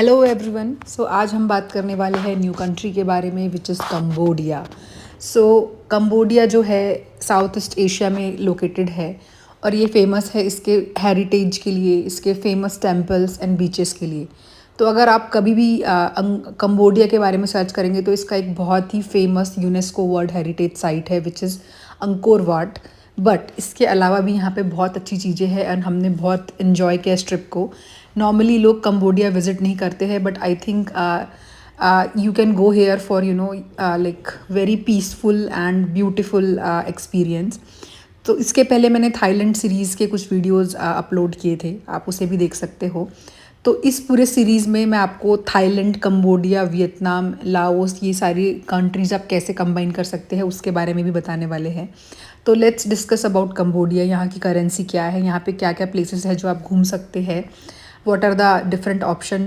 Hello everyone. सो आज हम बात करने वाले हैं न्यू कंट्री के बारे में which is Cambodia. So Cambodia जो है साउथ ईस्ट एशिया में लोकेटेड है और ये फेमस है इसके हेरिटेज के लिए, इसके फेमस टेम्पल्स एंड बीचेस के लिए। तो अगर आप कभी भी कंबोडिया के बारे में सर्च करेंगे तो इसका एक बहुत ही famous UNESCO World Heritage site है which is Angkor Wat. But इसके अलावा भी यहाँ पे बहुत अच्छी चीज़ें हैं एंड हमने बहुत इन्जॉय किया इस ट्रिप को। नॉर्मली लोग कंबोडिया विजिट नहीं करते हैं but I think you can go here for like very peaceful and beautiful experience। तो इसके पहले मैंने थाईलैंड सीरीज़ के कुछ वीडियोस अपलोड किए थे, आप उसे भी देख सकते हो। तो इस पूरे सीरीज़ में मैं आपको थाईलैंड, कंबोडिया, वियतनाम, लाओस, ये सारी कंट्रीज़ आप कैसे कंबाइन कर सकते हैं उसके बारे में भी बताने वाले हैं। तो लेट्स डिस्कस अबाउट कंबोडिया। यहाँ की करेंसी क्या है, यहाँ पे क्या क्या प्लेसेस है जो आप घूम सकते हैं, what are the different option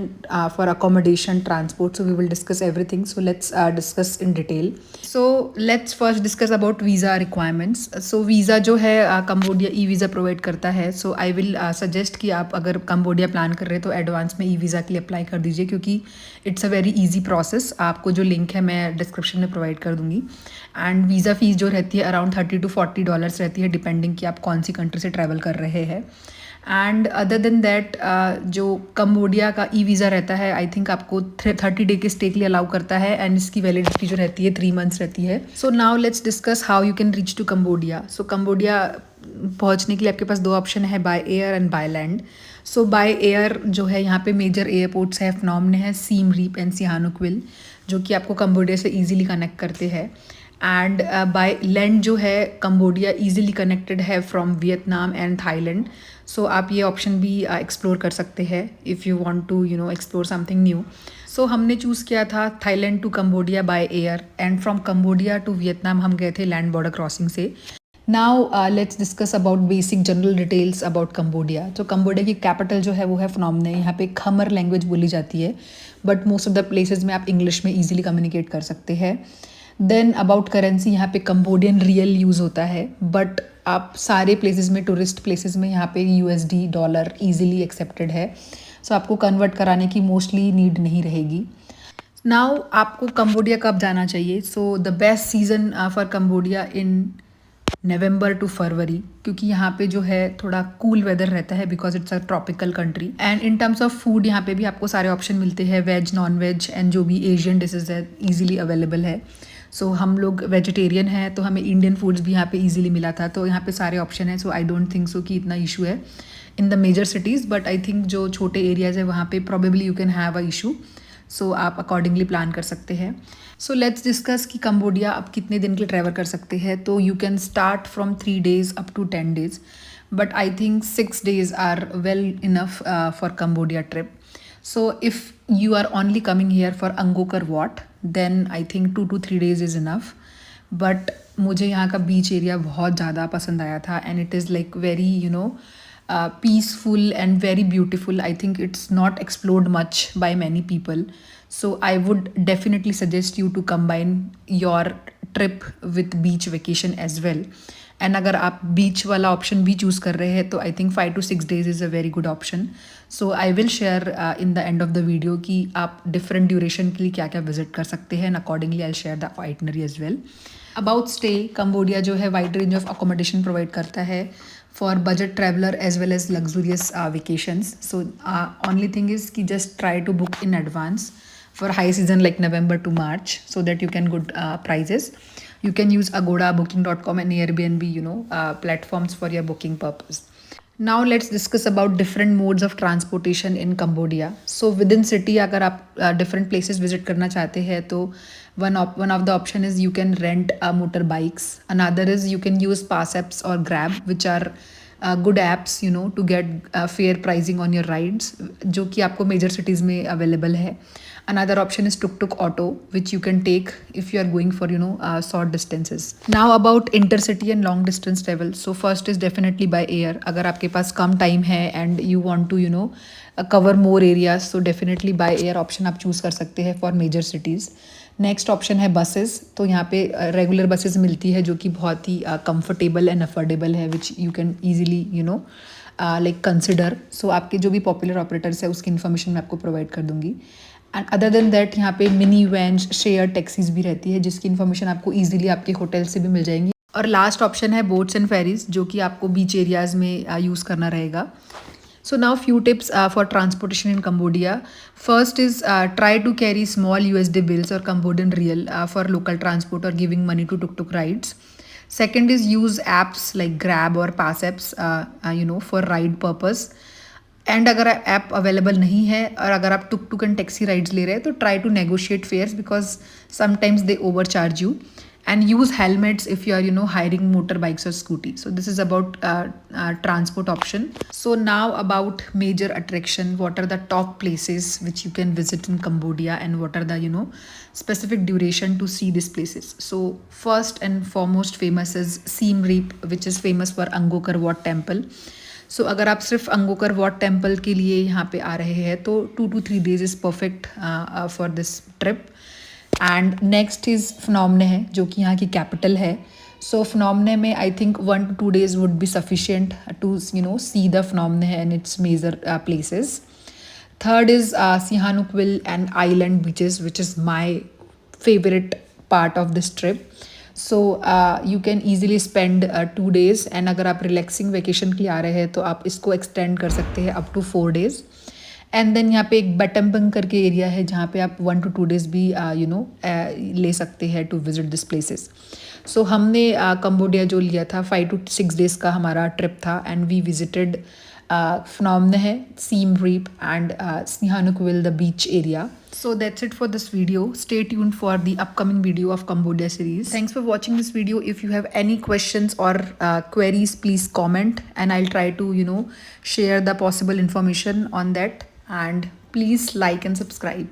for accommodation, transport. So we will discuss everything. So let's discuss in detail. So let's first discuss about visa requirements. So visa जो है कंबोडिया ई वीज़ा प्रोवाइड करता है। सो I will suggest कि आप अगर Cambodia plan कर रहे हैं तो एडवांस में ई वीज़ा के लिए अप्लाई कर दीजिए, क्योंकि it's a very easy process. आपको जो लिंक है मैं डिस्क्रिप्शन में प्रोवाइड कर दूँगी। एंड वीज़ा फ़ीस जो रहती है अराउंड $30 to $40 रहती है, डिपेंडिंग कि आप कौन सी कंट्री से ट्रैवल कर रहे हैं। एंड अदर देन दैट जो कंबोडिया का ई वीज़ा रहता है आई थिंक आपको 30 डे के स्टे के लिए अलाउ करता है एंड इसकी वैलिडिटी जो रहती है 3 मंथ्स रहती है। So now let's discuss how you can reach to Cambodia. So Cambodia पहुंचने के लिए आपके पास दो ऑप्शन है, by air and by land. So by air जो है यहाँ पे मेजर एयरपोर्ट्स है, फनॉम है, सीम रीप एंड सिहानुक्विल, जो कि आपको कंबोडिया से ईजिली कनेक्ट करते हैं। एंड बाय लैंड जो है कंबोडिया ईजिली कनेक्टेड है from Vietnam and Thailand. So आप ये ऑप्शन भी एक्सप्लोर कर सकते हैं if you want to explore something new. So हमने चूज़ किया था Thailand to Cambodia by air and from Cambodia to Vietnam हम गए थे लैंड बॉर्डर क्रॉसिंग से। Now let's discuss about basic general details about Cambodia. तो Cambodia की capital जो है वो है फनॉम ने। यहाँ पे खमर लैंग्वेज बोली जाती है but most of the places में आप इंग्लिश में ईजिली कम्युनिकेट कर सकते हैं। देन अबाउट करेंसी, यहाँ पे कंबोडियन रियल यूज़ होता है बट आप सारे प्लेसेस में, टूरिस्ट प्लेसेस में यहाँ पे यूएसडी डॉलर ईजिली एक्सेप्टेड है। सो आपको कन्वर्ट कराने की मोस्टली नीड नहीं रहेगी। नाउ आपको कंबोडिया कब जाना चाहिए? So the best season for Cambodia in November to February, क्योंकि यहाँ पे जो है थोड़ा कूल वेदर रहता है because it's a tropical country. And in terms of food यहाँ पे भी आपको सारे ऑप्शन मिलते हैं, वेज, नॉन वेज एंड जो भी एशियन डिशेज है ईजिली अवेलेबल है। सो हम लोग वेजिटेरियन हैं तो हमें इंडियन फूड्स भी यहाँ पे इजीली मिला था, तो यहाँ पे सारे ऑप्शन है। सो आई डोंट थिंक सो कि इतना इशू है in the major cities, but I think जो छोटे एरियाज़ है वहाँ पे probably you can have a issue. So आप अकॉर्डिंगली प्लान कर सकते हैं। सो लेट्स डिस्कस कि कंबोडिया आप कितने दिन के लिए ट्रैवल कर सकते हैं। तो you can start from 3 days up to 10 days, but I think 6 days are well enough for Cambodia trip. So if you are only coming here for Angkor Wat, then I think 2 to 3 days is enough. But मुझे यहाँ का बीच area बहुत ज़्यादा पसंद आया था and it is like very peaceful and very beautiful. I think it's not explored much by many people. So I would definitely suggest you to combine your trip with beach vacation as well. And अगर आप बीच वाला option भी choose कर रहे हैं तो I think 5 to 6 days is a very good option. So I will share in the end of the video कि आप डिफरेंट ड्यूरेशन के लिए क्या क्या विजिट कर सकते हैं and accordingly I share the itinerary as well. About stay, Cambodia जो है wide range of accommodation provide करता है for budget traveller as well as luxurious vacations. So only thing is कि just try to book in advance for high season like November to March so that you can good prices. You can use Agoda, Booking.com and Airbnb, platforms for your booking purpose. Now let's discuss about different modes of transportation in Cambodia. So within city अगर आप different places visit करना चाहते हैं तो one of the option is you can rent motorbikes. Another is you can use Pass apps or Grab, which are good apps to get fair pricing on your rides, जो कि आपको major cities में available है. Another option is tuk-tuk auto, which you can take if you are going for short distances. Now about intercity and long distance travel. So first is definitely by air. अगर आपके पास कम time है and you want to cover more areas, so definitely by air option आप choose कर सकते हैं for major cities. Next option है buses. तो यहाँ पे रेगुलर बसेस मिलती है जो कि बहुत ही कंफर्टेबल एंड अफोर्डेबल है, which you can easily like consider. So आपके जो भी पॉपुलर ऑपरेटर्स है उसकी इन्फॉर्मेशन मैं आपको प्रोवाइड कर दूंगी। एंड अदर देन दैट यहाँ पे मिनी वैन्स, शेयर टैक्सीज भी रहती है जिसकी इन्फॉर्मेशन आपको ईजिली आपके होटल से भी मिल जाएंगी। और लास्ट ऑप्शन है बोट्स एंड फेरीज, जो कि आपको बीच एरियाज़ में यूज़ करना रहेगा। So now few tips for transportation in Cambodia. First is try to carry small USD bills or Cambodian riel for local transport or giving money to tuk-tuk rides. Second is use apps like Grab or Pass apps, for ride purpose. And अगर app available नहीं है और अगर आप tuk tuk and taxi rides ले रहे हैं तो try to negotiate fares because sometimes they overcharge you. and use helmets if you are hiring motorbikes or scooty. So this is about transport option. So now about major attraction, what are the top places which you can visit in Cambodia and what are the specific duration to see these places. So first and foremost famous is Siem Reap, which is famous for Angkor Wat temple. So अगर आप सिर्फ अंगोकर what temple के लिए यहाँ पे आ रहे हैं तो 2 to 3 days is perfect for this trip. And next is Phnom Penh है जो कि यहाँ की कैपिटल है। सो फनोमने में I think 1 to 2 days would be sufficient to see the Phnom Penh and its major places. Third is Sihanoukville and island beaches which is my favourite part of this trip. So you can easily spend 2 days and अगर आप relaxing vacation के लिए आ रहे हैं तो आप इसको extend कर सकते हैं up to 4 days। And then यहाँ पे एक बटम्बंग करके एरिया है जहाँ पे आप 1 to 2 days भी ले सकते हैं टू विजिट दिस प्लेसेस। सो हमने कंबोडिया जो लिया था 5 to 6 days का हमारा ट्रिप था and we visited Phnom Siem Reap and Sihanoukville, the beach area. So that's it for this video. Stay tuned for the upcoming video of Cambodia series. Thanks for watching this video. If you have any questions or queries, please comment and I'll try to share the possible information on that. And please like and subscribe.